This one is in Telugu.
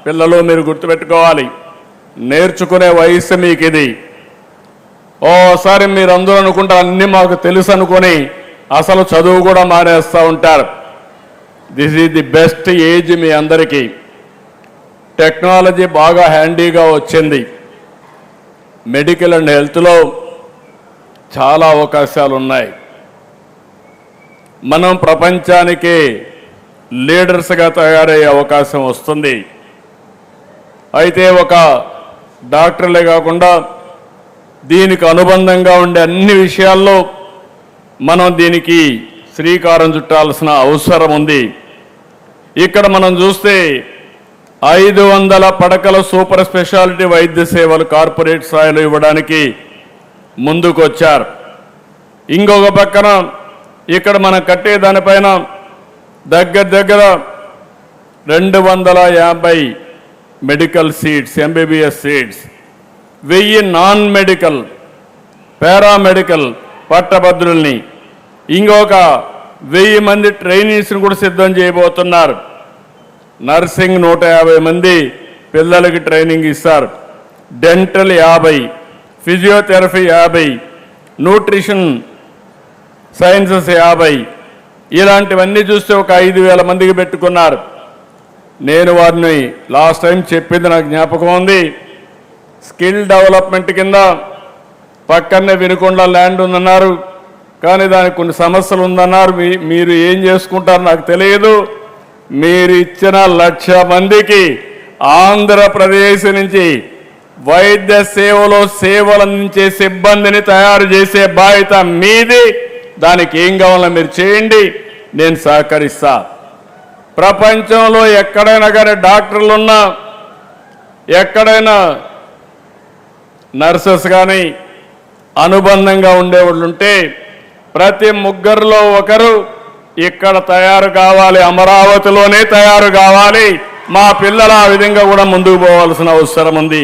పిల్లలు మీరు గుర్తుపెట్టుకోవాలి, నేర్చుకునే వయసు మీకు ఇది. ఓసారి మీరు అందరూ అనుకుంటారు అన్నీ మాకు తెలుసు అనుకొని అసలు చదువు కూడా మానేస్తూ ఉంటారు. This is the best age మీ అందరికీ. టెక్నాలజీ బాగా హ్యాండీగా వచ్చింది. మెడికల్ అండ్ హెల్త్లో చాలా అవకాశాలు ఉన్నాయి. మనం ప్రపంచానికి లీడర్స్గా తయారయ్యే అవకాశం వస్తుంది. అయితే ఒక డాక్టర్లే కాకుండా దీనికి అనుబంధంగా ఉండే అన్ని విషయాల్లో మనం దీనికి శ్రీకారం చుట్టాల్సిన అవసరం ఉంది. ఇక్కడ మనం చూస్తే 500 పడకల సూపర్ స్పెషాలిటీ వైద్య సేవలు కార్పొరేట్ స్థాయిలో ఇవ్వడానికి ముందుకు వచ్చారు. ఇంకొక పక్కన ఇక్కడ మనం కట్టే దానిపైన దగ్గర 250 medical seats, MBBS seats, 1000 non medical paramedical పట్టభద్రుల్ని, ఇంకొక 1000 మంది ట్రైనీస్ని కూడా సిద్ధం చేయబోతున్నారు. నర్సింగ్ 150 మంది పిల్లలకి ట్రైనింగ్ ఇస్తారు. డెంటల్ 50, ఫిజియోథెరపీ 50, న్యూట్రిషన్ సైన్సెస్ 50, ఇలాంటివన్నీ చూస్తే ఒక 5000 మందికి పెట్టుకున్నారు. నేను వారిని లాస్ట్ టైం చెప్పింది నాకు జ్ఞాపకం ఉంది. స్కిల్ డెవలప్మెంట్ కింద పక్కనే వినుకొండ ల్యాండ్ ఉందన్నారు, కానీ దానికి కొన్ని సమస్యలు ఉందన్నారు. మీరు ఏం చేసుకుంటారో నాకు తెలియదు. మీరు ఇచ్చిన 1,00,000 మందికి ఆంధ్రప్రదేశ్ నుంచి వైద్య సేవలో సేవలు అందించే సిబ్బందిని తయారు చేసే బాధ్యత మీది. దానికి ఏం కావాలో మీరు చేయండి, నేను సహకరిస్తా. ప్రపంచంలో ఎక్కడైనా కానీ డాక్టర్లు ఉన్నా, ఎక్కడైనా నర్సెస్ కానీ అనుబంధంగా ఉండేవాళ్ళు ఉంటే ప్రతి ముగ్గురులో ఒకరు ఇక్కడ తయారు కావాలి, అమరావతిలోనే తయారు కావాలి. మా పిల్లలు ఆ విధంగా కూడా ముందుకు పోవాల్సిన అవసరం ఉంది.